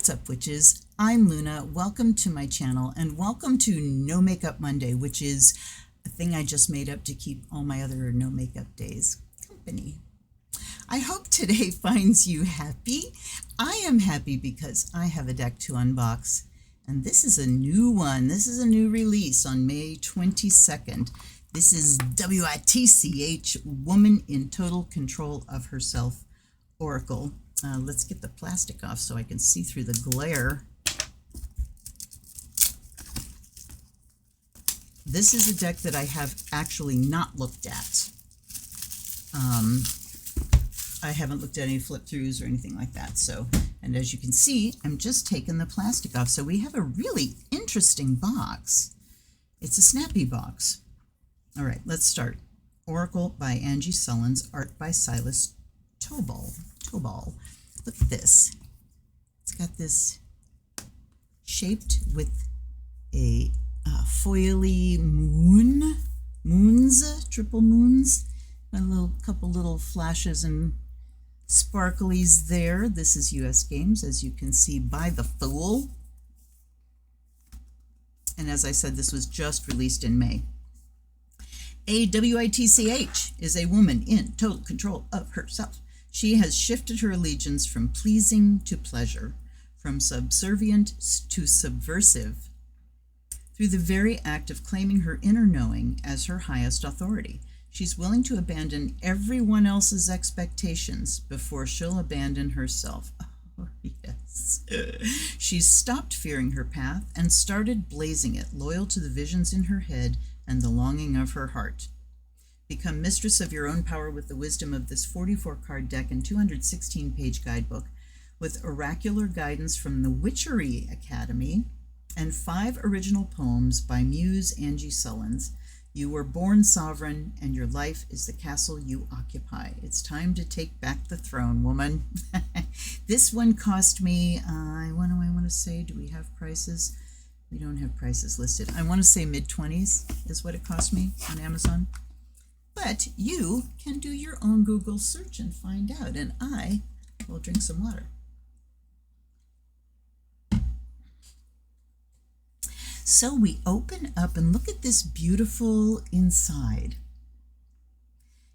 What's up, witches? I'm Luna. Welcome to my channel and welcome to No Makeup Monday, which is a thing I just made up to keep all my other no makeup days company. I hope today finds you happy. I am happy because I have a deck to unbox, and this is a new one. This is a new release on May 22nd. This is W.I.T.C.H, Woman in Total Control of Herself Oracle. Let's get the plastic off so I can see through the glare. This is a deck that I have actually not looked at. I haven't looked at any flip throughs or anything like that. So, and as you can see, I'm just taking the plastic off. So we have a really interesting box. It's a snappy box. All right, let's start. Oracle by Angie Sullins, art by Silas Tobal. Look at this. It's got this shaped with a foily triple moons. A couple little flashes and sparklies there. This is US Games, as you can see by the Fool. And as I said, this was just released in May. A W.I.T.C.H is a woman in total control of herself. She has shifted her allegiance from pleasing to pleasure, from subservient to subversive, through the very act of claiming her inner knowing as her highest authority. She's willing to abandon everyone else's expectations before she'll abandon herself. Oh, yes. She's stopped fearing her path and started blazing it, loyal to the visions in her head and the longing of her heart. Become mistress of your own power with the wisdom of this 44-card deck and 216-page guidebook, with oracular guidance from the Witchery Academy and 5 original poems by Muse Angie Sullins. You were born sovereign, and your life is the castle you occupy. It's time to take back the throne, woman. This one cost me, what do I want to say? Do we have prices? We don't have prices listed. I want to say mid-20s is what it cost me on Amazon. But you can do your own Google search and find out, and I will drink some water. So we open up and look at this beautiful inside.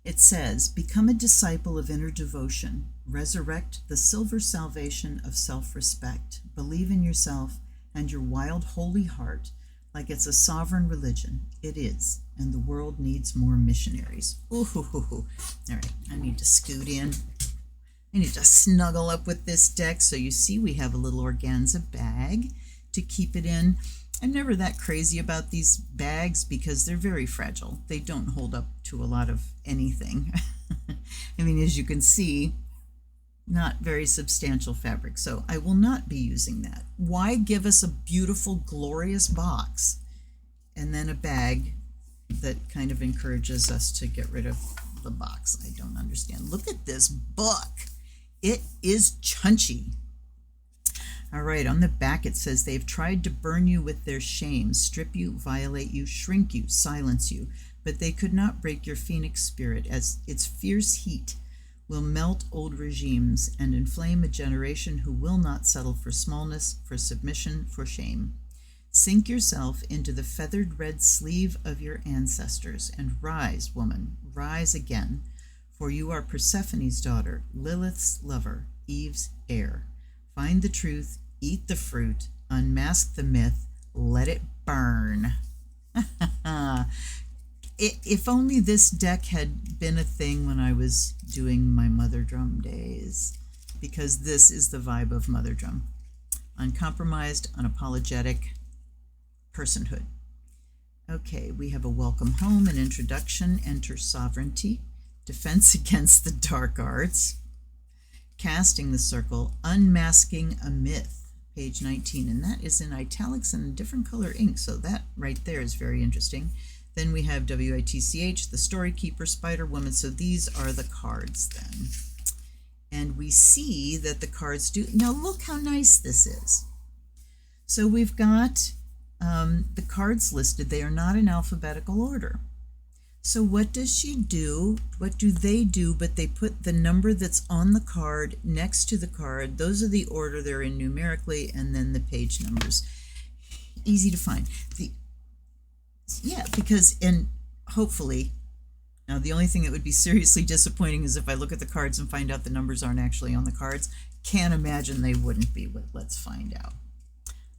It says, become a disciple of inner devotion, resurrect the silver salvation of self-respect, believe in yourself and your wild, holy heart like it's a sovereign religion. It is, and the world needs more missionaries. Ooh, all right, I need to scoot in. I need to snuggle up with this deck. So you see we have a little organza bag to keep it in. I'm never that crazy about these bags because they're very fragile. They don't hold up to a lot of anything. I mean, as you can see, not very substantial fabric, so I will not be using that. Why give us a beautiful, glorious box and then a bag that kind of encourages us to get rid of the box? I don't understand. Look at this book. It is chunchy. All right, on the back it says, they've tried to burn you with their shame, strip you, violate you, shrink you, silence you, but they could not break your phoenix spirit, as its fierce heat will melt old regimes and inflame a generation who will not settle for smallness, for submission, for shame. Sink yourself into the feathered red sleeve of your ancestors and rise, woman, rise again, for you are Persephone's daughter, Lilith's lover, Eve's heir. Find the truth, eat the fruit, unmask the myth, let it burn. If only this deck had been a thing when I was doing my Mother Drum days, because this is the vibe of Mother Drum. Uncompromised, unapologetic personhood. Okay, we have a welcome home, an introduction, enter sovereignty, defense against the dark arts, casting the circle, unmasking a myth, page 19, and that is in italics and a different color ink, so that right there is very interesting. Then we have W.I.T.C.H, the Story Keeper, Spider Woman. So these are the cards then. And we see that the cards do. Now look how nice this is. So we've got the cards listed. They are not in alphabetical order. So what does she do? What do they do? But they put the number that's on the card next to the card. Those are the order they're in numerically, and then the page numbers. Easy to find. Because, and hopefully, now the only thing that would be seriously disappointing is if I look at the cards and find out the numbers aren't actually on the cards. Can't imagine they wouldn't be, but let's find out.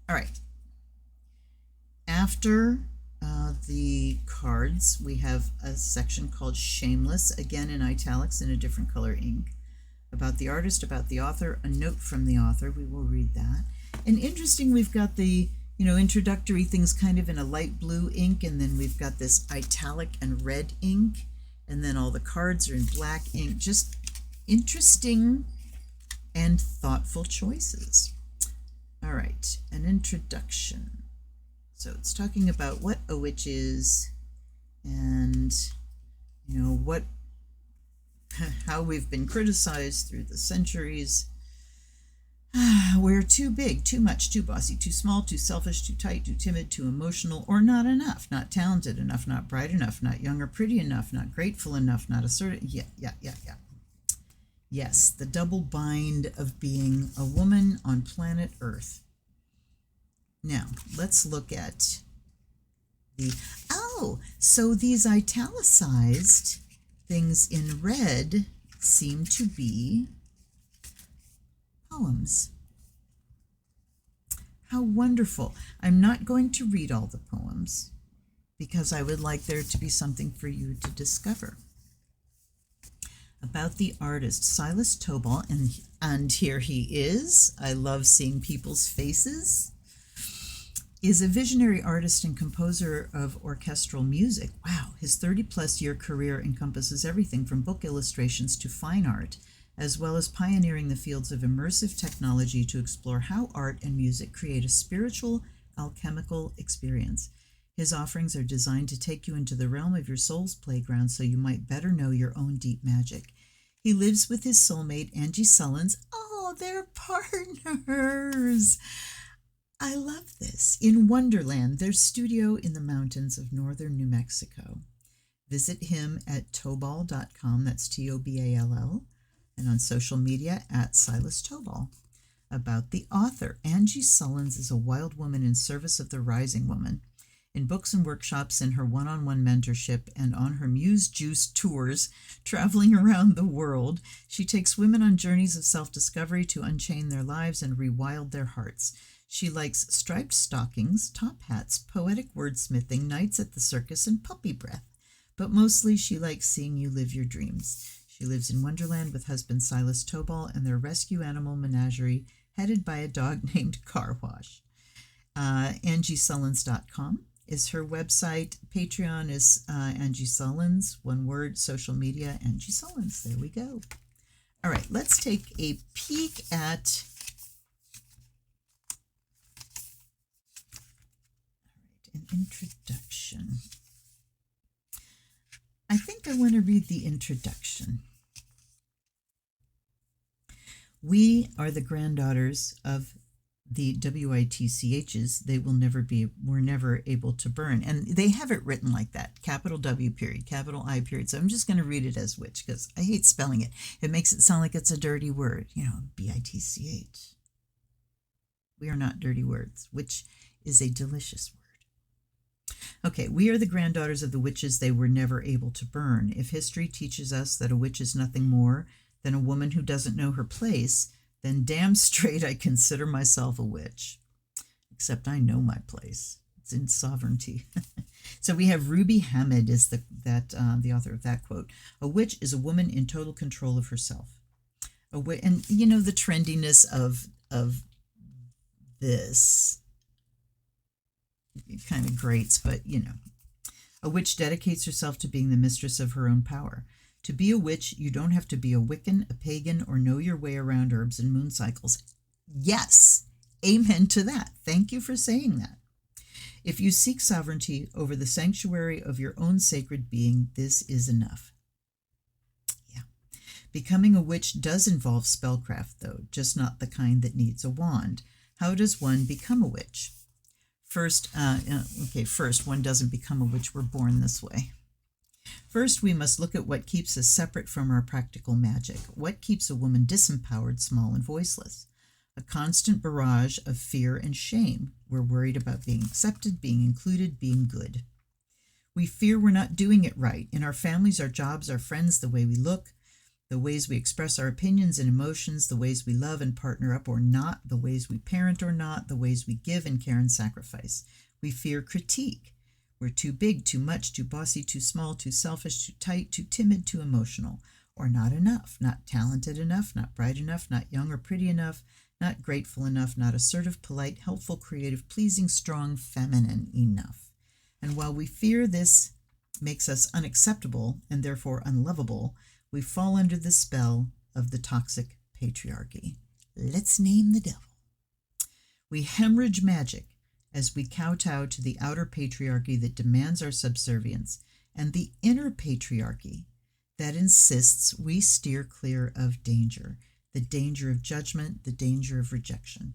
All right. After the cards, we have a section called Shameless, again in italics in a different color ink. About the artist, about the author, a note from the author. We will read that. And interesting, we've got the introductory things kind of in a light blue ink, and then we've got this italic and red ink, and then all the cards are in black ink. Just interesting and thoughtful choices. All right, an introduction. So it's talking about what a witch is, and how we've been criticized through the centuries. We're too big, too much, too bossy, too small, too selfish, too tight, too timid, too emotional, or not enough, not talented enough, not bright enough, not young or pretty enough, not grateful enough, not assertive. Yeah. Yes, the double bind of being a woman on planet Earth. Now, let's look at so these italicized things in red seem to be poems. How wonderful. I'm not going to read all the poems because I would like there to be something for you to discover. About the artist, Silas Tobal, and here he is. I love seeing people's faces. Is a visionary artist and composer of orchestral music. Wow, his 30-plus year career encompasses everything from book illustrations to fine art, as well as pioneering the fields of immersive technology to explore how art and music create a spiritual, alchemical experience. His offerings are designed to take you into the realm of your soul's playground so you might better know your own deep magic. He lives with his soulmate, Angie Sullins. Oh, they're partners! I love this. In Wonderland, their studio in the mountains of northern New Mexico. Visit him at tobal.com, that's Toball, and on social media at Silas Tobal. About the author, Angie Sullins is a wild woman in service of the rising woman. In books and workshops, in her one-on-one mentorship, and on her Muse Juice tours, traveling around the world, she takes women on journeys of self-discovery to unchain their lives and rewild their hearts. She likes striped stockings, top hats, poetic wordsmithing, nights at the circus, and puppy breath. But mostly she likes seeing you live your dreams. She lives in Wonderland with husband Silas Tobal and their rescue animal menagerie, headed by a dog named Car Wash. AngieSullins.com is her website. Patreon is Angie Sullins, one word. Social media, Angie Sullins. There we go. All right, let's take a peek at an introduction. I think I want to read the introduction. We are the granddaughters of the W.I.T.C.H's. They were never able to burn. And they have it written like that, capital W period, capital I period. So I'm just going to read it as witch because I hate spelling it. It makes it sound like it's a dirty word, B-I-T-C-H. We are not dirty words, which is a delicious word. Okay, we are the granddaughters of the witches they were never able to burn. If history teaches us that a witch is nothing more than a woman who doesn't know her place, then damn straight I consider myself a witch. Except I know my place. It's in sovereignty. So we have Ruby Hamid is the author of that quote. A witch is a woman in total control of herself. And the trendiness of this, it kind of grates, but a witch dedicates herself to being the mistress of her own power. To be a witch, you don't have to be a Wiccan, a pagan, or know your way around herbs and moon cycles. Yes, amen to that. Thank you for saying that. If you seek sovereignty over the sanctuary of your own sacred being, this is enough. Yeah. Becoming a witch does involve spellcraft, though, just not the kind that needs a wand. How does one become a witch? First, one doesn't become a witch. We're born this way. First, we must look at what keeps us separate from our practical magic. What keeps a woman disempowered, small, and voiceless? A constant barrage of fear and shame. We're worried about being accepted, being included, being good. We fear we're not doing it right in our families, our jobs, our friends, the way we look, the ways we express our opinions and emotions, the ways we love and partner up or not, the ways we parent or not, the ways we give and care and sacrifice. We fear critique. We're too big, too much, too bossy, too small, too selfish, too tight, too timid, too emotional, or not enough, not talented enough, not bright enough, not young or pretty enough, not grateful enough, not assertive, polite, helpful, creative, pleasing, strong, feminine enough. And while we fear this makes us unacceptable and therefore unlovable, we fall under the spell of the toxic patriarchy. Let's name the devil. We hemorrhage magic as we kowtow to the outer patriarchy that demands our subservience and the inner patriarchy that insists we steer clear of danger, the danger of judgment, the danger of rejection.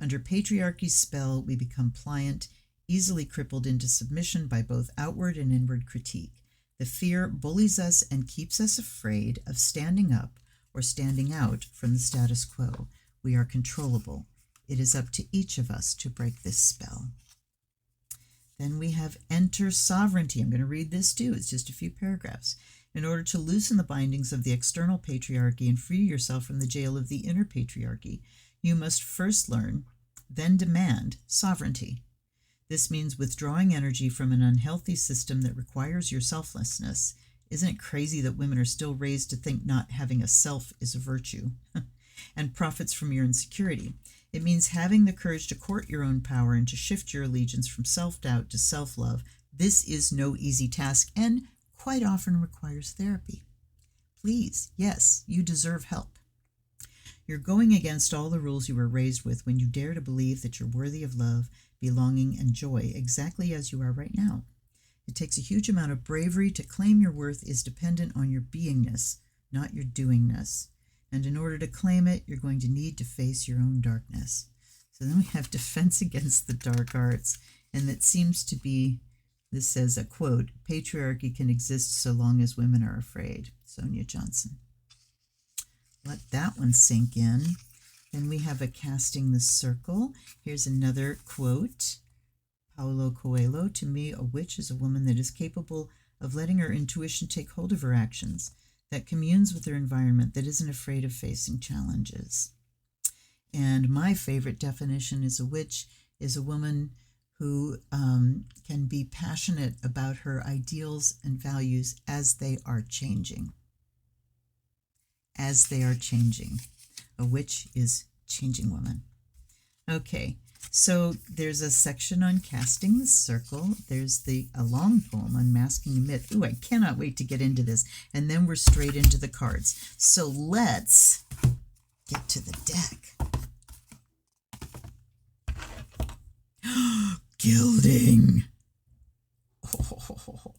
Under patriarchy's spell, we become pliant, easily crippled into submission by both outward and inward critique. The fear bullies us and keeps us afraid of standing up or standing out from the status quo. We are controllable. It is up to each of us to break this spell. Then we have enter sovereignty. I'm going to read this too. It's just a few paragraphs. In order to loosen the bindings of the external patriarchy and free yourself from the jail of the inner patriarchy, you must first learn, then demand sovereignty. This means withdrawing energy from an unhealthy system that requires your selflessness. Isn't it crazy that women are still raised to think not having a self is a virtue and profits from your insecurity? It means having the courage to court your own power and to shift your allegiance from self-doubt to self-love. This is no easy task and quite often requires therapy. Please, yes, you deserve help. You're going against all the rules you were raised with when you dare to believe that you're worthy of love, belonging, and joy exactly as you are right now. It takes a huge amount of bravery to claim your worth is dependent on your beingness, not your doingness. And in order to claim it, you're going to need to face your own darkness. So then we have defense against the dark arts, and that seems to be, this says a quote, patriarchy can exist so long as women are afraid. Sonia Johnson. Let that one sink in. Then we have a casting the circle. Here's another quote. Paulo Coelho, to me, a witch is a woman that is capable of letting her intuition take hold of her actions, that communes with her environment, that isn't afraid of facing challenges. And my favorite definition is a witch is a woman who can be passionate about her ideals and values as they are changing. As they are changing. A witch is changing woman. Okay, so there's a section on casting the circle. There's a long poem, Unmasking a Myth. Ooh, I cannot wait to get into this. And then we're straight into the cards. So let's get to the deck. Gilding. Oh.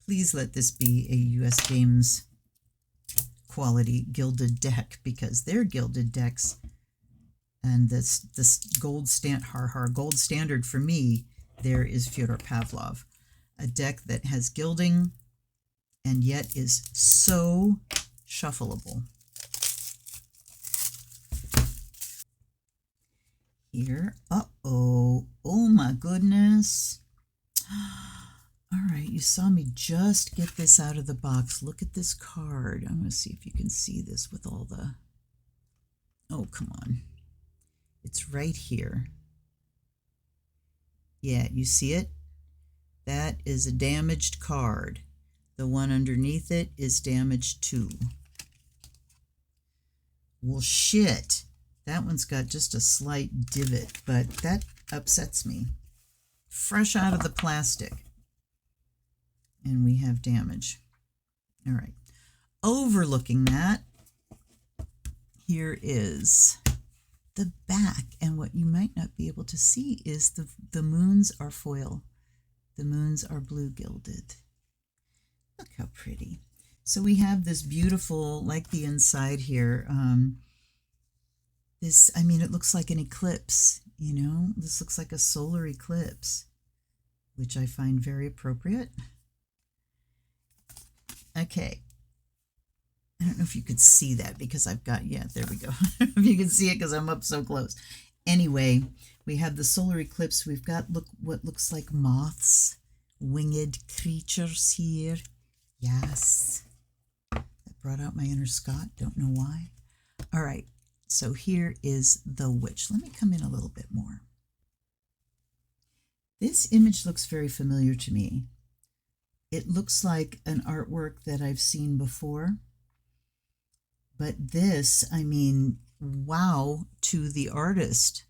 Please let this be a U.S. Games quality gilded deck, because they're gilded decks, and this gold standard for me there is Fyodor Pavlov, a deck that has gilding and yet is so shuffleable. Here, oh my goodness. All right, you saw me just get this out of the box. Look at this card. I'm going to see if you can see this with all the... Oh, come on. It's right here. Yeah, you see it? That is a damaged card. The one underneath it is damaged too. Well, shit. That one's got just a slight divot, but that upsets me. Fresh out of the plastic. And we have damage. All right. Overlooking that, here is the back. And what you might not be able to see is the moons are foil. The moons are blue gilded. Look how pretty. So we have this beautiful, like the inside here, it looks like an eclipse, you know? This looks like a solar eclipse, which I find very appropriate. Okay. I don't know if you could see that because I've got, yeah, there we go. If you can see it because I'm up so close. Anyway, we have the solar eclipse. We've got what looks like moths, winged creatures here. Yes. That brought out my inner Scott. Don't know why. All right. So here is the witch. Let me come in a little bit more. This image looks very familiar to me. It looks like an artwork that I've seen before. But this, I mean, wow to the artist.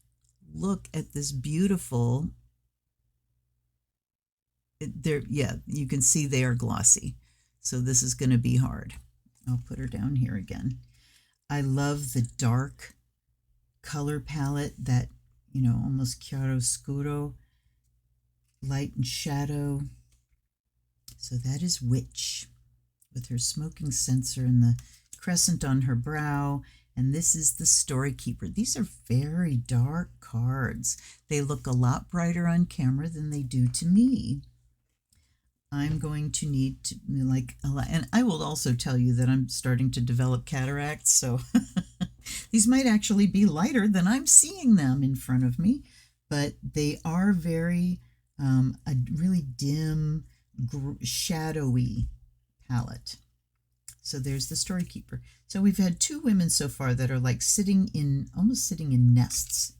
Look at this beautiful, yeah, you can see they are glossy. So this is going to be hard. I'll put her down here again. I love the dark color palette, that, you know, almost chiaroscuro, light and shadow. So that is Witch with her smoking censer and the crescent on her brow. And this is the Story Keeper. These are very dark cards. They look a lot brighter on camera than they do to me. I'm going to need to, like, a lot, and I will also tell you that I'm starting to develop cataracts, so these might actually be lighter than I'm seeing them in front of me, but they are very, a really dim, shadowy palette. So there's the Story Keeper. So we've had two women so far that are like almost sitting in nests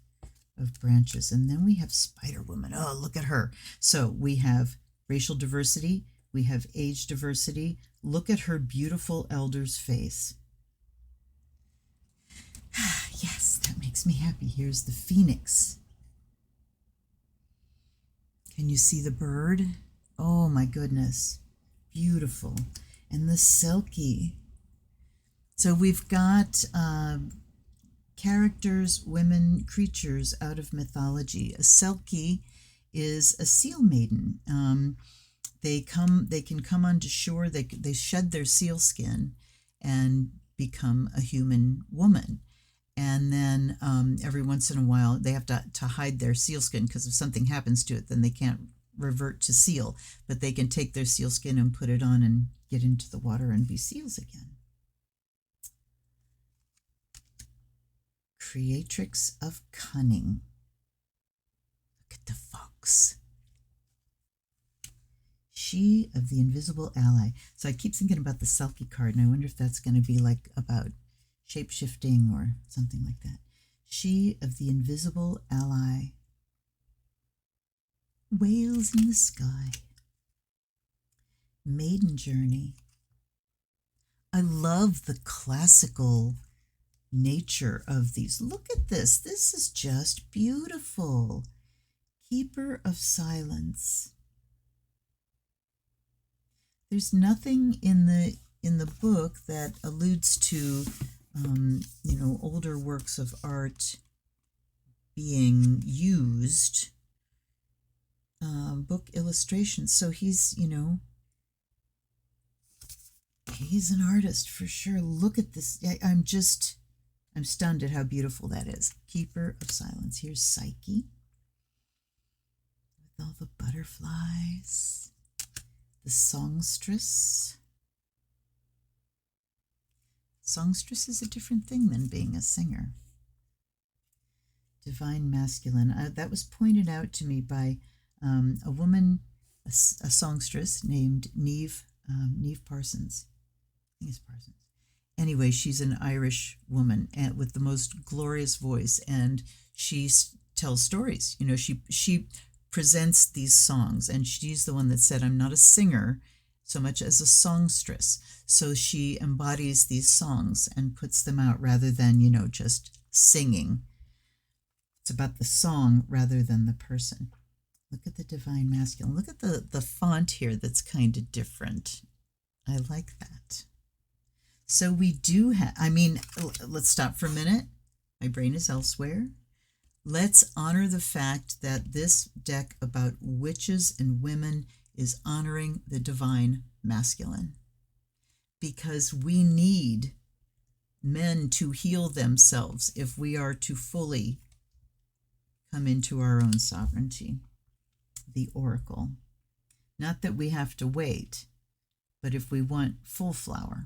of branches. And then we have Spider Woman. Oh, look at her. So we have racial diversity. We have age diversity. Look at her beautiful elder's face. Yes, that makes me happy. Here's the Phoenix. Can you see the bird? Oh my goodness. Beautiful. And the Selkie. So we've got characters, women, creatures out of mythology. A Selkie is a seal maiden. They can come onto shore. They shed their seal skin and become a human woman. And then every once in a while they have to hide their seal skin, because if something happens to it, then they can't revert to seal. But they can take their seal skin and put it on and get into the water and be seals again. Creatrix of Cunning. Look at the fox. She of the Invisible Ally. So I keep thinking about the Selkie card, and I wonder if that's going to be like about shape-shifting or something like that. She of the Invisible Ally. Whales in the Sky. Maiden Journey. I love the classical nature of these. Look at this. This is just beautiful. Keeper of Silence. There's nothing in the book that alludes to you know, older works of art being used, book illustrations. So he's, you know, he's an artist for sure. Look at this. I'm stunned at how beautiful that is. Keeper of Silence. Here's Psyche with all the butterflies. The Songstress. Songstress is a different thing than being a singer. Divine Masculine. That was pointed out to me by a woman, a songstress named Neve Parsons. I think it's Parsons. Anyway, she's an Irish woman and with the most glorious voice, and she tells stories. You know, she presents these songs, and she's the one that said, "I'm not a singer so much as a songstress." So she embodies these songs and puts them out rather than, you know, just singing. It's about the song rather than the person. Look at the Divine Masculine. Look at the font here that's kind of different. I like that. So we do have, I mean, let's stop for a minute. My brain is elsewhere. Let's honor the fact that this deck about witches and women is honoring the Divine Masculine, because we need men to heal themselves if we are to fully come into our own sovereignty. The Oracle. Not that we have to wait, But if we want full flower,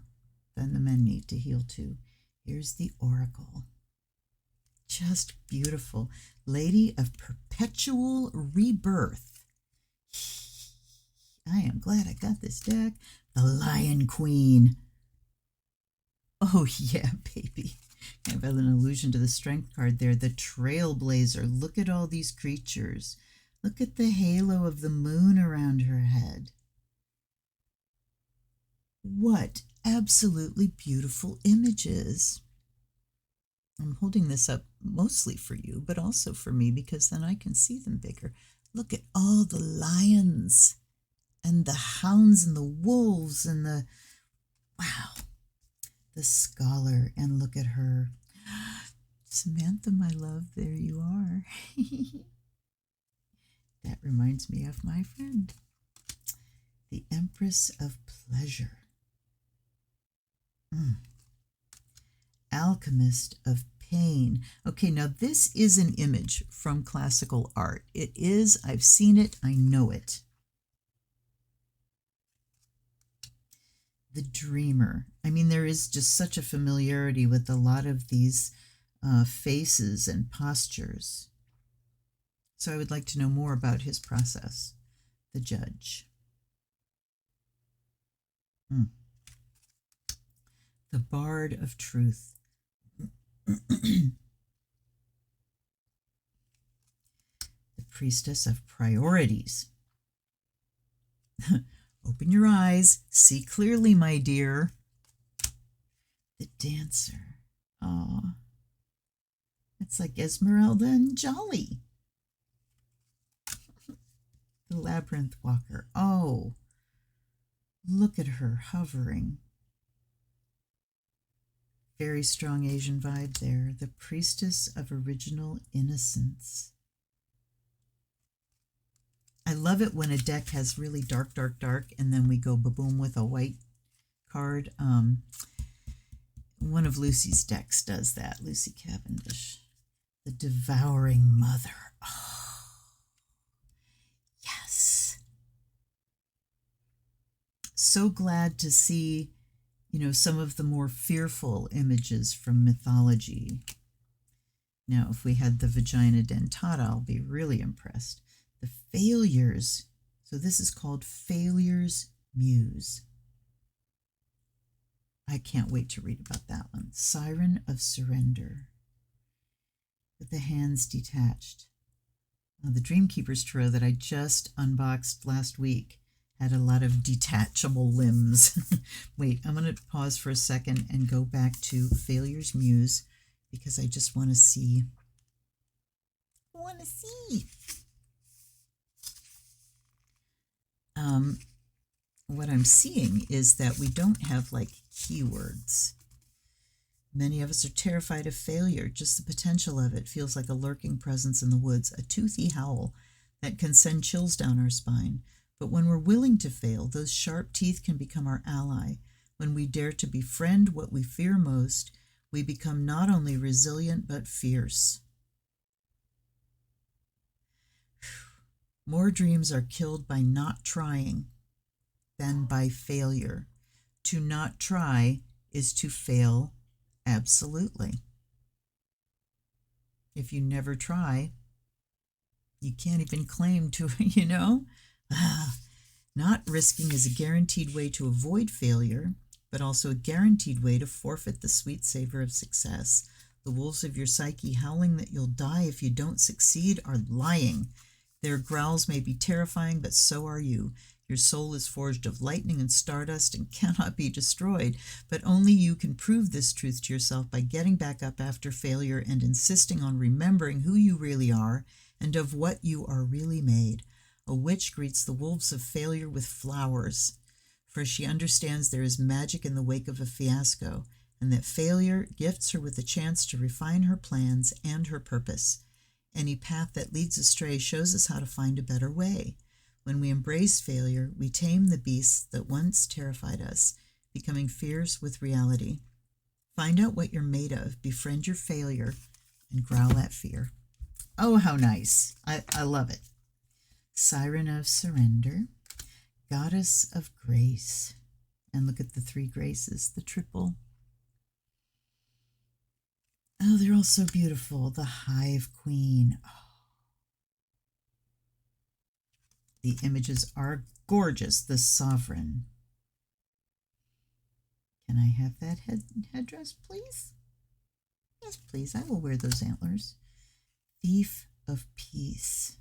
then the men need to heal too. Here's the oracle. Just beautiful. Lady of perpetual rebirth. I am glad I got this deck. The Lion Queen. Oh yeah, baby. I have an allusion to the strength card there. The Trailblazer. Look at all these creatures. Look at the halo of the moon around her head. What absolutely beautiful images. I'm holding this up mostly for you, but also for me, because then I can see them bigger. Look at all the lions and the hounds and the wolves and the, wow, the scholar. And look at her. Samantha, my love, there you are. That reminds me of my friend, the Empress of Pleasure. Alchemist of Pain. Okay, now this is an image from classical art. It is, I've seen it, I know it. The Dreamer. I mean, there is just such a familiarity with a lot of these faces and postures. So I would like to know more about his process. The Judge. The Bard of Truth. The Priestess of Priorities. Open your eyes. See clearly, my dear. The Dancer. Aw. It's like Esmeralda and Jolly. The Labyrinth Walker. Oh. Look at her hovering. Very strong Asian vibe there. The Priestess of Original Innocence. I love it when a deck has really dark, dark, dark, and then we go ba-boom with a white card. One of Lucy's decks does that, Lucy Cavendish. The Devouring Mother. Oh, yes. So glad to see, you know, some of the more fearful images from mythology. Now, if we had the Vagina Dentata, I'll be really impressed. The Failures. So this is called Failure's Muse. I can't wait to read about that one. Siren of Surrender. With the hands detached. The Dreamkeeper's Tarot that I just unboxed last week had a lot of detachable limbs. Wait, I'm going to pause for a second and go back to Failure's Muse because I just want to see. What I'm seeing is that we don't have like keywords. Many of us are terrified of failure. Just the potential of it feels like a lurking presence in the woods, a toothy howl that can send chills down our spine. But when we're willing to fail, those sharp teeth can become our ally. When we dare to befriend what we fear most, we become not only resilient but fierce. More dreams are killed by not trying than by failure. To not try is to fail absolutely. If you never try, you can't even claim to, you know? Not risking is a guaranteed way to avoid failure, but also a guaranteed way to forfeit the sweet savor of success. The wolves of your psyche howling that you'll die if you don't succeed are lying. Their growls may be terrifying, but so are you. Your soul is forged of lightning and stardust and cannot be destroyed, but only you can prove this truth to yourself by getting back up after failure and insisting on remembering who you really are and of what you are really made. A witch greets the wolves of failure with flowers, for she understands there is magic in the wake of a fiasco, and that failure gifts her with a chance to refine her plans and her purpose. Any path that leads astray shows us how to find a better way. When we embrace failure, we tame the beasts that once terrified us, becoming fierce with reality. Find out what you're made of, befriend your failure, and growl at fear. Oh, how nice. I love it. Siren of Surrender, Goddess of Grace. And look at the three graces, the triple. Oh, they're all so beautiful. The Hive Queen. Oh. The images are gorgeous. The Sovereign. Can I have that headdress, please? Yes, please. I will wear those antlers. Thief of Peace.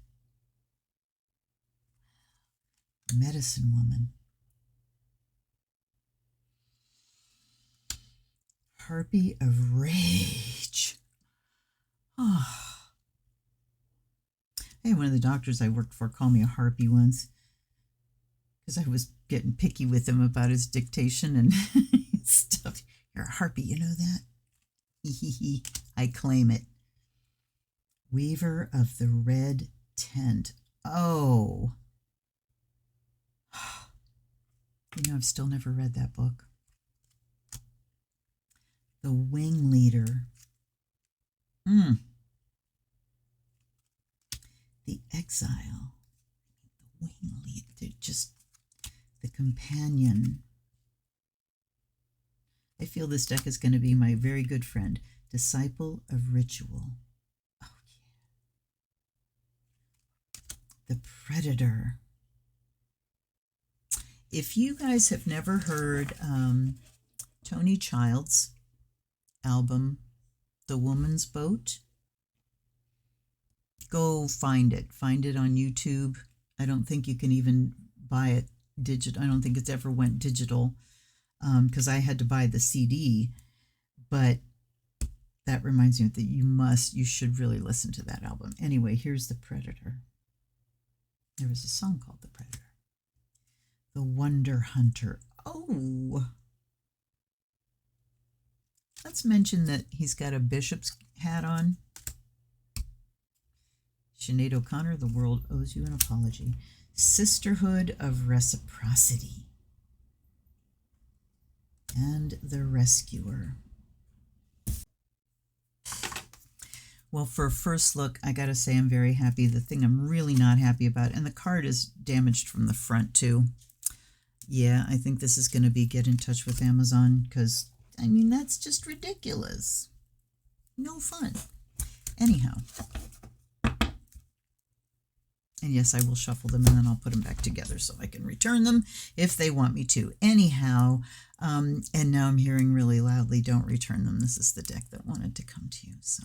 Medicine Woman. Harpy of Rage. Oh. I had one of the doctors I worked for call me a harpy once because I was getting picky with him about his dictation and stuff. You're a harpy, you know that? I claim it. Weaver of the Red Tent. Oh. You know, I've still never read that book. The Wing Leader. The Exile. The Wing Leader. Just the Companion. I feel this deck is going to be my very good friend. Disciple of Ritual. Oh, yeah. The Predator. If you guys have never heard Tony Child's album, The Woman's Boat, go find it. Find it on YouTube. I don't think you can even buy it digital. I don't think it's ever went digital because I had to buy the CD. But that reminds me that you should really listen to that album. Anyway, here's The Predator. There was a song called The Predator. The Wonder Hunter. Oh, let's mention that he's got a bishop's hat on. Sinead O'Connor, The World Owes You an Apology. Sisterhood of Reciprocity. And The Rescuer. Well, for a first look, I gotta say I'm very happy. The thing I'm really not happy about, and the card is damaged from the front too. Yeah, I think this is going to be get in touch with Amazon because, I mean, that's just ridiculous. No fun. Anyhow. And yes, I will shuffle them and then I'll put them back together so I can return them if they want me to. Anyhow, and now I'm hearing really loudly, don't return them. This is the deck that wanted to come to you. So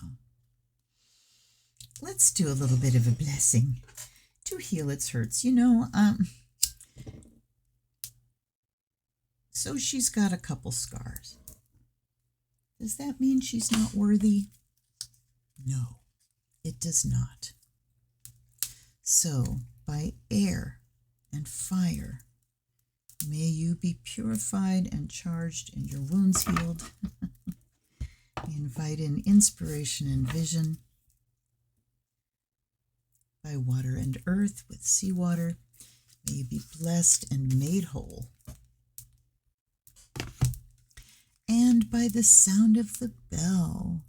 let's do a little bit of a blessing to heal its hurts. You know, so she's got a couple scars. Does that mean she's not worthy? No, it does not. So, by air and fire, may you be purified and charged and your wounds healed. We invite in inspiration and vision. By water and earth with seawater, may you be blessed and made whole. And by the sound of the bell,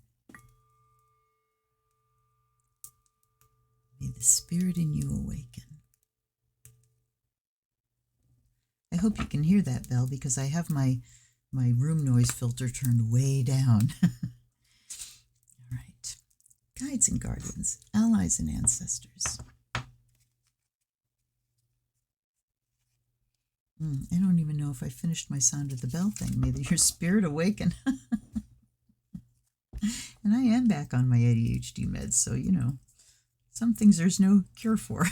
may the spirit in you awaken. I hope you can hear that bell because I have my room noise filter turned way down. All right. Guides and guardians, allies and ancestors. I don't even know if I finished my sound of the bell thing. May your spirit awaken. And I am back on my ADHD meds, so, you know, some things there's no cure for.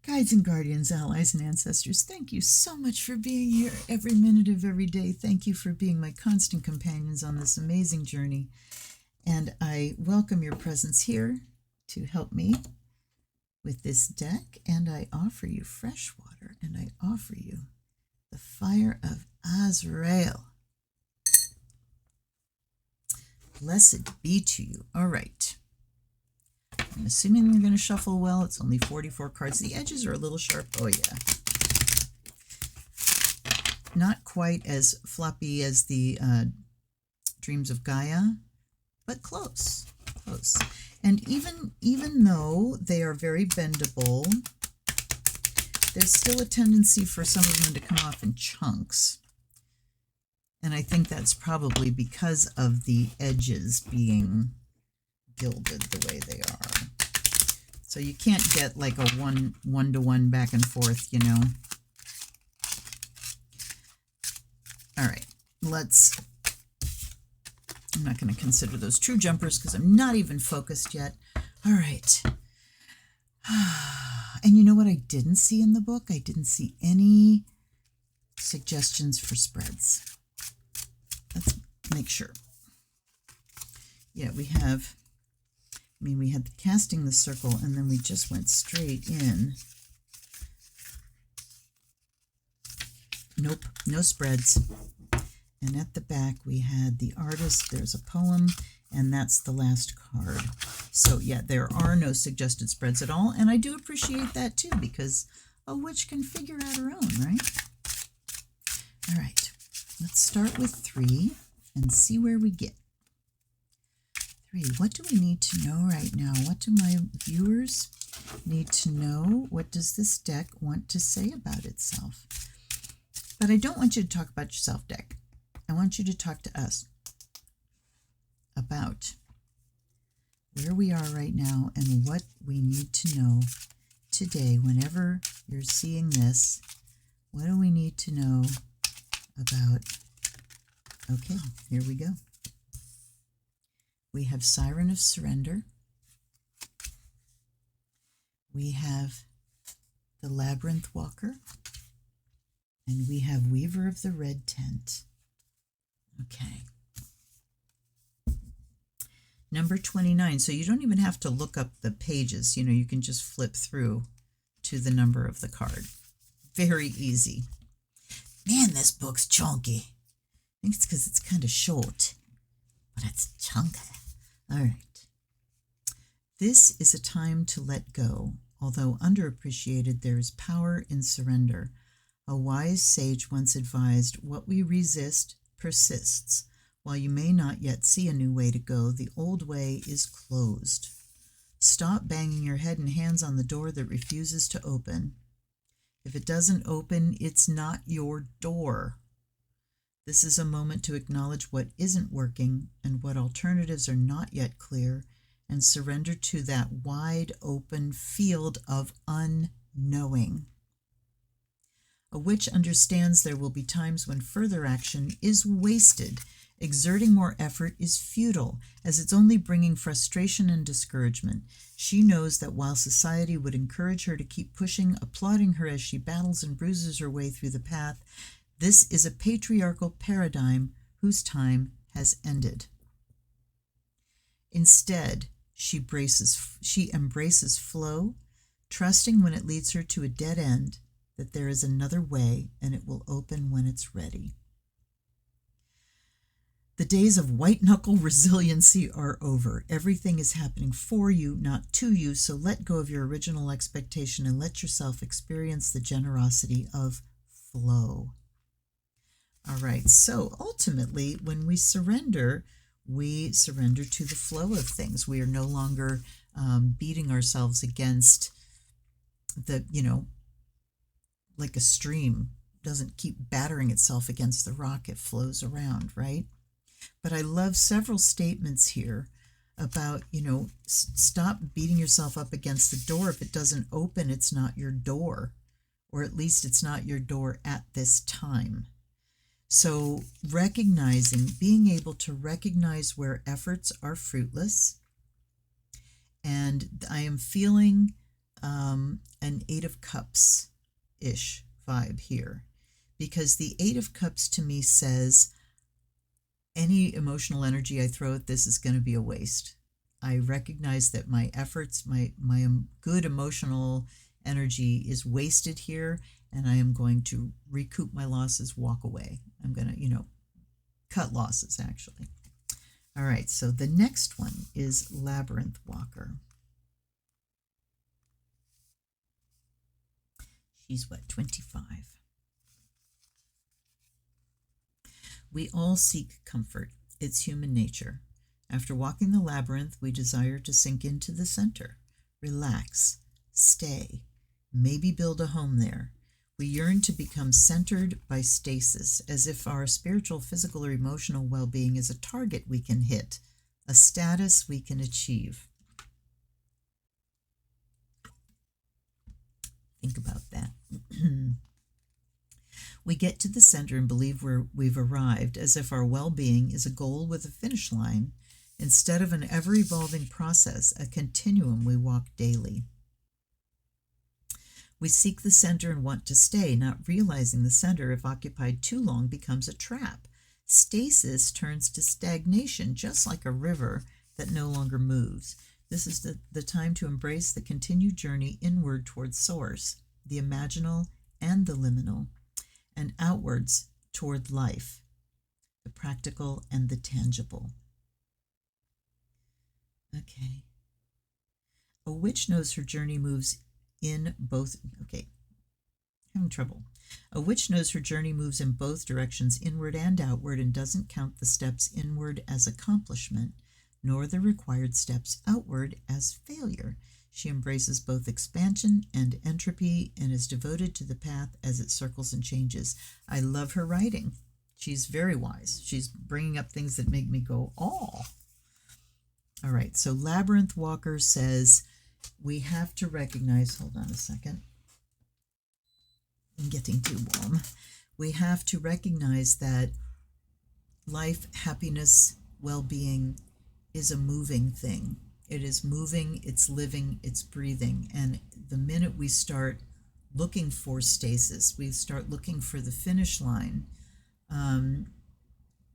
Guides and guardians, allies and ancestors, thank you so much for being here every minute of every day. Thank you for being my constant companions on this amazing journey. And I welcome your presence here to help me with this deck. And I offer you fresh water, and I offer you the fire of Azrael. Blessed be to you. All right. I'm assuming you're going to shuffle well. It's only 44 cards. The edges are a little sharp. Oh, yeah. Not quite as floppy as the Dreams of Gaia, but close. Close. And even though they are very bendable, there's still a tendency for some of them to come off in chunks. And I think that's probably because of the edges being gilded the way they are. So you can't get like a one-to-one back and forth, you know. All right, I'm not going to consider those true jumpers because I'm not even focused yet. All right. And you know what I didn't see in the book? I didn't see any suggestions for spreads. Let's make sure. Yeah, we had the casting the circle, and then we just went straight in. Nope, no spreads. And at the back, we had the artist. There's a poem, and that's the last card. So, yeah, there are no suggested spreads at all, and I do appreciate that, too, because a witch can figure out her own, right? All right, let's start with 3 and see where we get. 3, what do we need to know right now? What do my viewers need to know? What does this deck want to say about itself? But I don't want you to talk about yourself, deck. I want you to talk to us about where we are right now and what we need to know today. Whenever you're seeing this, what do we need to know about? Okay, here we go. We have Siren of Surrender. We have the Labyrinth Walker. And we have Weaver of the Red Tent. Okay. Number 29. So you don't even have to look up the pages. You know, you can just flip through to the number of the card. Very easy. Man, this book's chunky. I think it's because it's kind of short, but it's chunky. All right. This is a time to let go. Although underappreciated, there is power in surrender. A wise sage once advised, what we resist persists. While you may not yet see a new way to go, the old way is closed. Stop banging your head and hands on the door that refuses to open. If it doesn't open, it's not your door. This is a moment to acknowledge what isn't working and what alternatives are not yet clear, and surrender to that wide open field of unknowing. A witch understands there will be times when further action is wasted. Exerting more effort is futile, as it's only bringing frustration and discouragement. She knows that while society would encourage her to keep pushing, applauding her as she battles and bruises her way through the path, this is a patriarchal paradigm whose time has ended. Instead, she embraces flow, trusting when it leads her to a dead end, that there is another way and it will open when it's ready. The days of white-knuckle resiliency are over. Everything is happening for you, not to you, so let go of your original expectation and let yourself experience the generosity of flow. All right, so ultimately, when we surrender to the flow of things. We are no longer beating ourselves against the, like a stream doesn't keep battering itself against the rock, it flows around, right? But I love several statements here about, stop beating yourself up against the door. If it doesn't open, it's not your door, or at least it's not your door at this time. So being able to recognize where efforts are fruitless. And I am feeling an 8 of Cups-ish vibe here, because the 8 of Cups to me says any emotional energy I throw at this is going to be a waste. I recognize that my efforts, my good emotional energy is wasted here, and I am going to recoup my losses, walk away. I'm going to, cut losses, actually. All right, so the next one is Labyrinth Walker. She's what, 25? We all seek comfort. It's human nature. After walking the labyrinth, we desire to sink into the center, relax, stay, maybe build a home there. We yearn to become centered by stasis, as if our spiritual, physical, or emotional well-being is a target we can hit, a status we can achieve. Think about that. We get to the center and believe we've arrived, as if our well-being is a goal with a finish line, instead of an ever-evolving process, a continuum we walk daily. We seek the center and want to stay, not realizing the center, if occupied too long, becomes a trap. Stasis turns to stagnation, just like a river that no longer moves. This is the time to embrace the continued journey inward towards source, the imaginal and the liminal, and outwards toward life, the practical and the tangible. Okay. A witch knows her journey moves in both, having trouble. A witch knows her journey moves in both directions, inward and outward, and doesn't count the steps inward as accomplishment, nor the required steps outward as failure. She embraces both expansion and entropy and is devoted to the path as it circles and changes. I love her writing. She's very wise. She's bringing up things that make me go, oh. All right, so Labyrinth Walker says we have to recognize, hold on a second, I'm getting too warm. We have to recognize that life, happiness, well-being is a moving thing. It is moving, it's living, it's breathing. And the minute we start looking for stasis, we start looking for the finish line,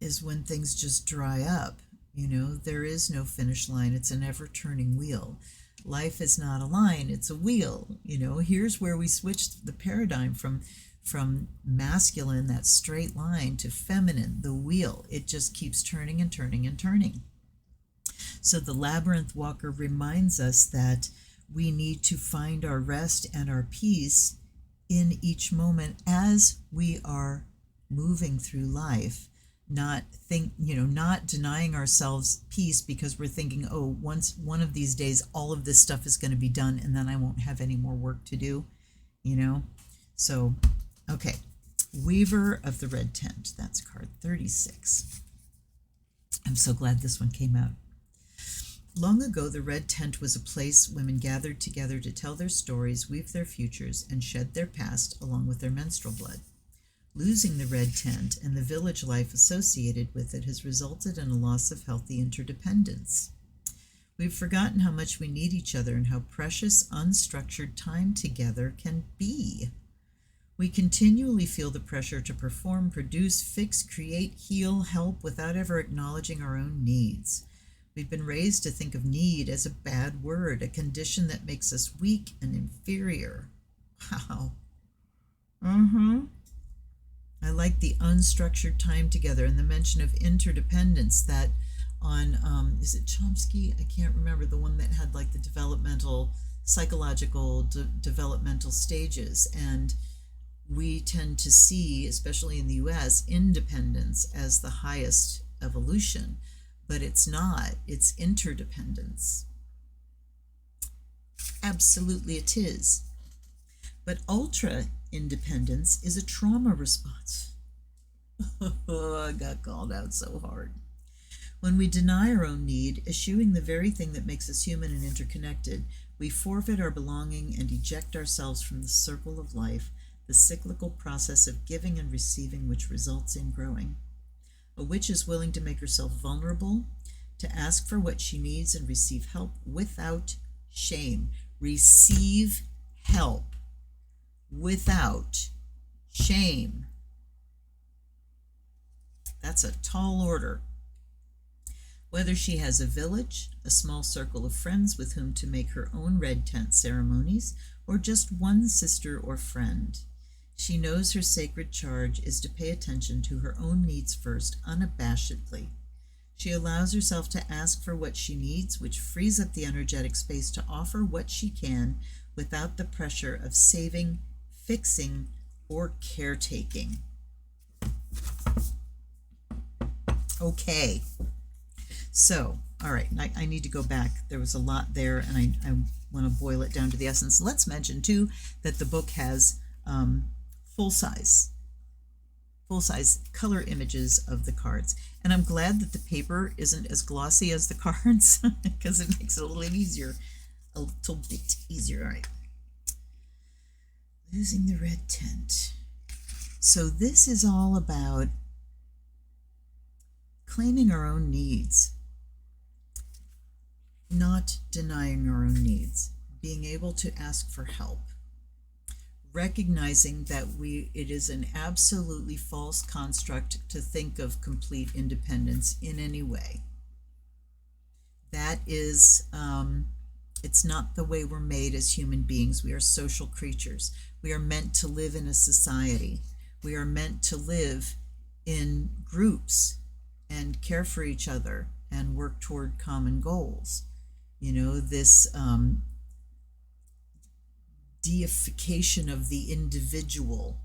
is when things just dry up. You know, there is no finish line. It's an ever-turning wheel. Life is not a line, it's a wheel. You know, here's where we switched the paradigm from masculine, that straight line, to feminine, the wheel. It just keeps turning and turning and turning. So the Labyrinth Walker reminds us that we need to find our rest and our peace in each moment as we are moving through life. Not denying ourselves peace because we're thinking, oh, once one of these days all of this stuff is going to be done and then I won't have any more work to do, you know. So, okay, Weaver of the Red Tent, that's card 36. I'm so glad this one came out. Long ago, the Red Tent was a place women gathered together to tell their stories, weave their futures, and shed their past along with their menstrual blood. Losing the Red Tent and the village life associated with it has resulted in a loss of healthy interdependence. We've forgotten how much we need each other and how precious unstructured time together can be. We continually feel the pressure to perform, produce, fix, create, heal, help without ever acknowledging our own needs. We've been raised to think of need as a bad word, a condition that makes us weak and inferior. Wow. I like the unstructured time together and the mention of interdependence that on, is it Chomsky? I can't remember, the one that had like the developmental, psychological developmental stages. And we tend to see, especially in the US, independence as the highest evolution. But it's not, it's interdependence. Absolutely it is. But ultra independence is a trauma response. I got called out so hard. When we deny our own need, eschewing the very thing that makes us human and interconnected, we forfeit our belonging and eject ourselves from the circle of life, the cyclical process of giving and receiving which results in growing. A witch is willing to make herself vulnerable, to ask for what she needs and receive help without shame. Receive help without shame. That's a tall order. Whether she has a village, a small circle of friends with whom to make her own red tent ceremonies, or just one sister or friend, she knows her sacred charge is to pay attention to her own needs first, unabashedly. She allows herself to ask for what she needs, which frees up the energetic space to offer what she can without the pressure of saving, fixing, or caretaking. Okay, so all right, I need to go back. There was a lot there, and I want to boil it down to the essence. Let's mention, too, that the book has full-size color images of the cards. And I'm glad that the paper isn't as glossy as the cards because it makes it a little easier. A little bit easier. All right. Losing the red tent. So this is all about claiming our own needs, not denying our own needs, being able to ask for help, recognizing that it is an absolutely false construct to think of complete independence in any way. That is, it's not the way we're made as human beings. We are social creatures. We are meant to live in a society. We are meant to live in groups and care for each other and work toward common goals. You know, this deification of the individual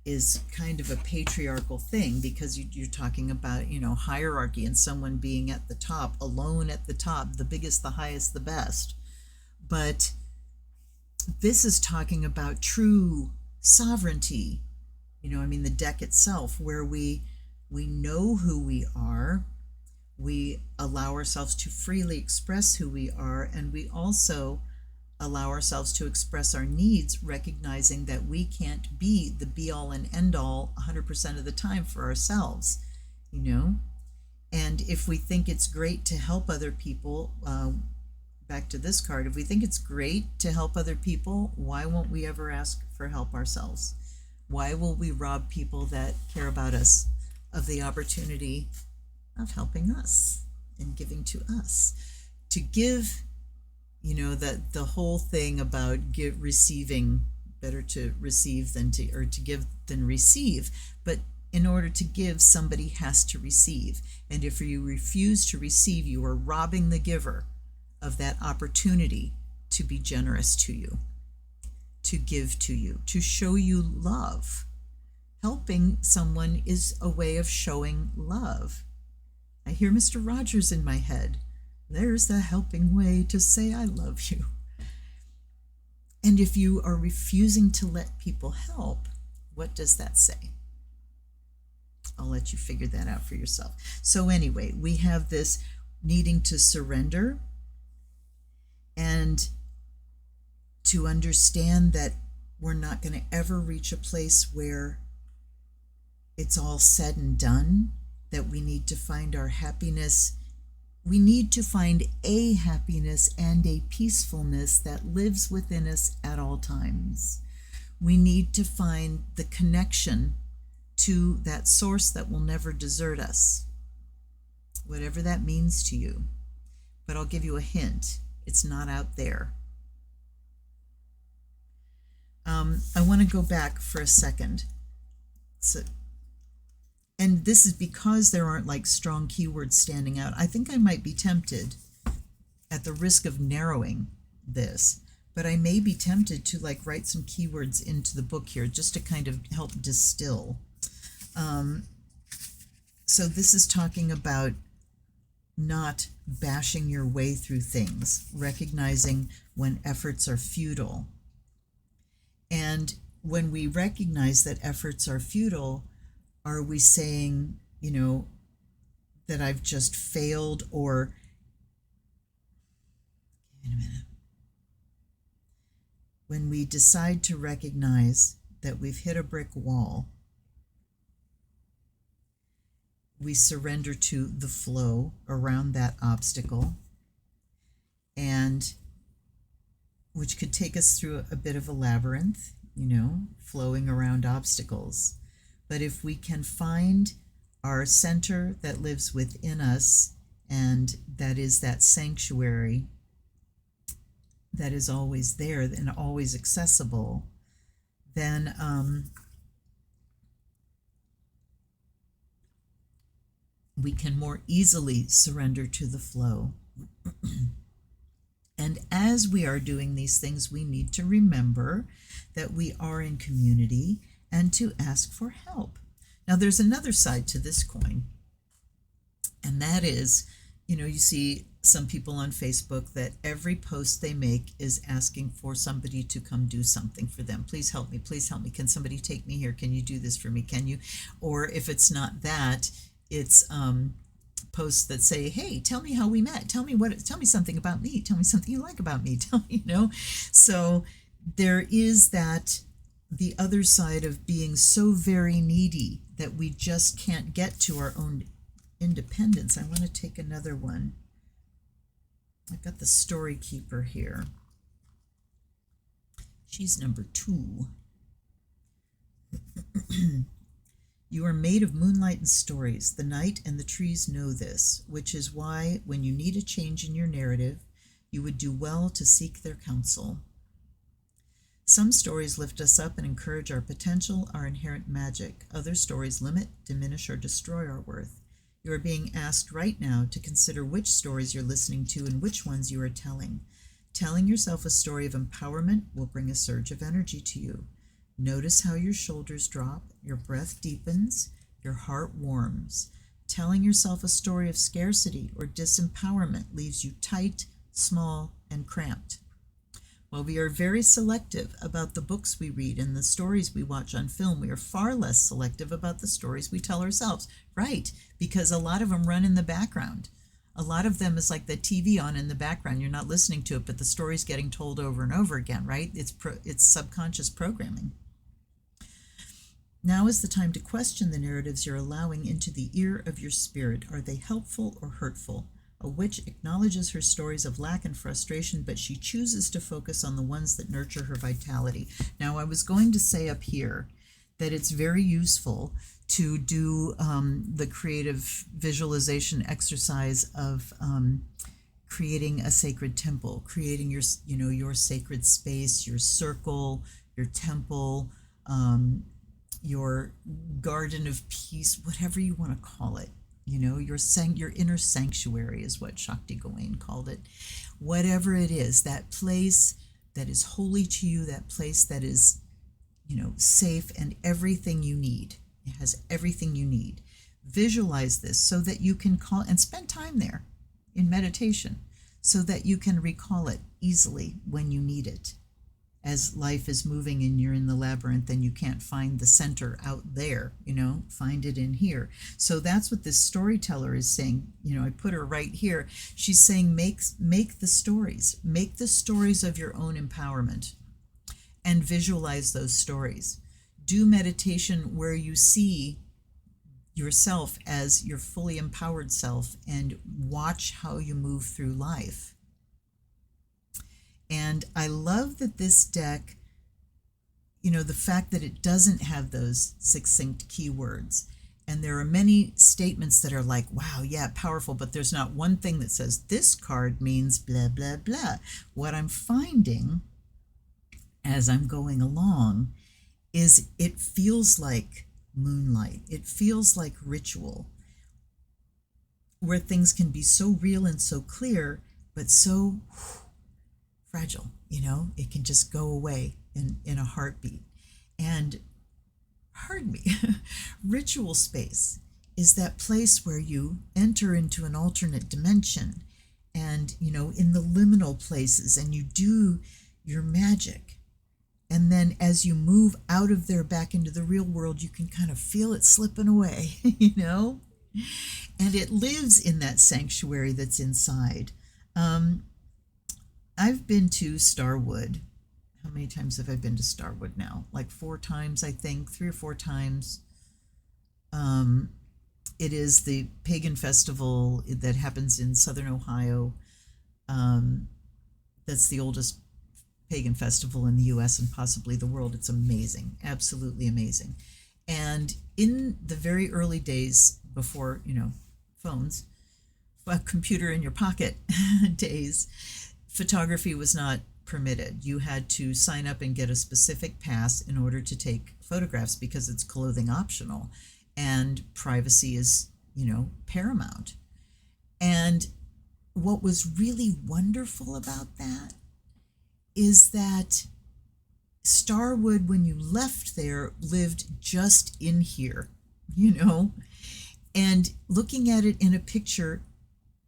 is kind of a patriarchal thing, because you're talking about, you know, hierarchy and someone being at the top, alone at the top, the biggest, the highest, the best. But this is talking about true sovereignty. You know, I mean, the deck itself, where we know who we are, we allow ourselves to freely express who we are, and we also allow ourselves to express our needs, recognizing that we can't be the be-all and end-all 100% of the time for ourselves, you know? And if we think it's great to help other people, back to this card, if we think it's great to help other people, why won't we ever ask for help ourselves? Why will we rob people that care about us of the opportunity of helping us and giving to us? To give, you know, that the whole thing about receiving, better to receive than to give than receive. But in order to give, somebody has to receive. And if you refuse to receive, you are robbing the giver of that opportunity to be generous to you, to give to you, to show you love. Helping someone is a way of showing love. I hear Mr. Rogers in my head. There's the helping way to say I love you. And if you are refusing to let people help, what does that say? I'll let you figure that out for yourself. So anyway, we have this needing to surrender and to understand that we're not going to ever reach a place where it's all said and done, that we need to find our happiness. We need to find a happiness and a peacefulness that lives within us at all times. We need to find the connection to that source that will never desert us, whatever that means to you. But I'll give you a hint. It's not out there. I want to go back for a second. And this is because there aren't like strong keywords standing out. I think I might be tempted, at the risk of narrowing this, but I may be tempted to like write some keywords into the book here just to kind of help distill. So this is talking about not bashing your way through things, recognizing when efforts are futile. And when we recognize that efforts are futile, are we saying, you know, that I've just failed? Or, wait a minute. When we decide to recognize that we've hit a brick wall, we surrender to the flow around that obstacle, and which could take us through a bit of a labyrinth, you know, flowing around obstacles. But if we can find our center that lives within us, and that is that sanctuary that is always there and always accessible, then we can more easily surrender to the flow. And as we are doing these things, we need to remember that we are in community and to ask for help. Now, there's another side to this coin, and that is You see some people on Facebook that every post they make is asking for somebody to come do something for them. Please help me. Please help me. Can somebody take me here? Can you do this for me? Can you? Or if it's not that, it's posts that say, hey, tell me how we met. Tell me something about me. Tell me something you like about me. So there is that, the other side of being so very needy that we just can't get to our own independence. I want to take another one. I've got the Story Keeper here. She's number 2. You are made of moonlight and stories. The night and the trees know this, which is why when you need a change in your narrative, you would do well to seek their counsel. Some stories lift us up and encourage our potential, our inherent magic. Other stories limit, diminish, or destroy our worth. You are being asked right now to consider which stories you're listening to and which ones you are telling. Telling yourself a story of empowerment will bring a surge of energy to you. Notice how your shoulders drop, your breath deepens, your heart warms. Telling yourself a story of scarcity or disempowerment leaves you tight, small, and cramped. While we are very selective about the books we read and the stories we watch on film, we are far less selective about the stories we tell ourselves. Right, because a lot of them run in the background. A lot of them is like the TV on in the background. You're not listening to it, but the story's getting told over and over again, right? It's subconscious programming. Now is the time to question the narratives you're allowing into the ear of your spirit. Are they helpful or hurtful? A witch acknowledges her stories of lack and frustration, but she chooses to focus on the ones that nurture her vitality. Now, I was going to say up here that it's very useful to do the creative visualization exercise of creating a sacred temple, creating your sacred space, your circle, your temple, your garden of peace, whatever you want to call it. Your inner sanctuary is what Shakti Gawain called it. Whatever it is, that place that is holy to you, that place that is, safe and everything you need. It has everything you need. Visualize this so that you can call and spend time there in meditation so that you can recall it easily when you need it. As life is moving and you're in the labyrinth and you can't find the center out there, find it in here. So that's what this storyteller is saying. I put her right here. She's saying make the stories. Make the stories of your own empowerment and visualize those stories. Do meditation where you see yourself as your fully empowered self and watch how you move through life. And I love that this deck, the fact that it doesn't have those succinct keywords. And there are many statements that are like, wow, yeah, powerful, but there's not one thing that says this card means blah, blah, blah. What I'm finding as I'm going along is it feels like moonlight. It feels like ritual, where things can be so real and so clear, but so fragile, it can just go away in a heartbeat. And pardon me, ritual space is that place where you enter into an alternate dimension and, in the liminal places, and you do your magic. And then as you move out of there back into the real world, you can kind of feel it slipping away, and it lives in that sanctuary that's inside. I've been to Starwood. How many times have I been to Starwood now? Like 4 times, I think, 3 or 4 times. It is the pagan festival that happens in southern Ohio. That's the oldest pagan festival in the U.S. and possibly the world. It's amazing, absolutely amazing. And in the very early days before, phones, a computer in your pocket days, photography was not permitted. You had to sign up and get a specific pass in order to take photographs because it's clothing optional and privacy is, paramount. And what was really wonderful about that is that Starwood, when you left there, lived just in here, and looking at it in a picture,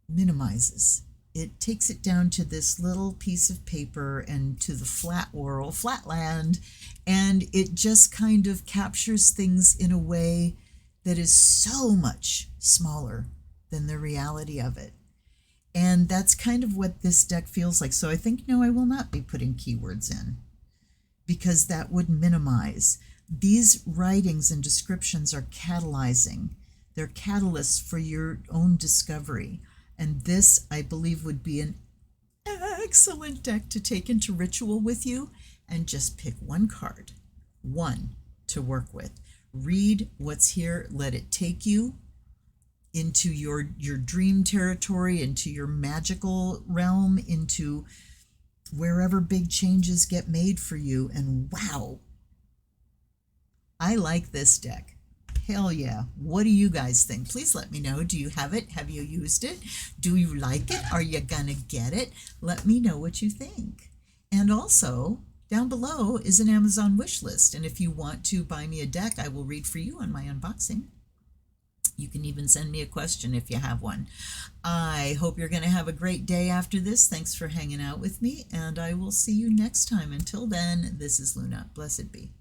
minimizes. It takes it down to this little piece of paper and to the flat world, flat land, and it just kind of captures things in a way that is so much smaller than the reality of it. And that's kind of what this deck feels like. So I think, no, I will not be putting keywords in because that would minimize. These writings and descriptions are catalyzing. They're catalysts for your own discovery. And this, I believe, would be an excellent deck to take into ritual with you and just pick one card, one to work with. Read what's here, let it take you into your dream territory, into your magical realm, into wherever big changes get made for you. And wow, I like this deck. Hell yeah. What do you guys think? Please let me know. Do you have it? Have you used it? Do you like it? Are you gonna get it? Let me know what you think. And also, down below is an Amazon wish list. And if you want to buy me a deck, I will read for you on my unboxing. You can even send me a question if you have one. I hope you're going to have a great day after this. Thanks for hanging out with me, and I will see you next time. Until then, this is Luna. Blessed be.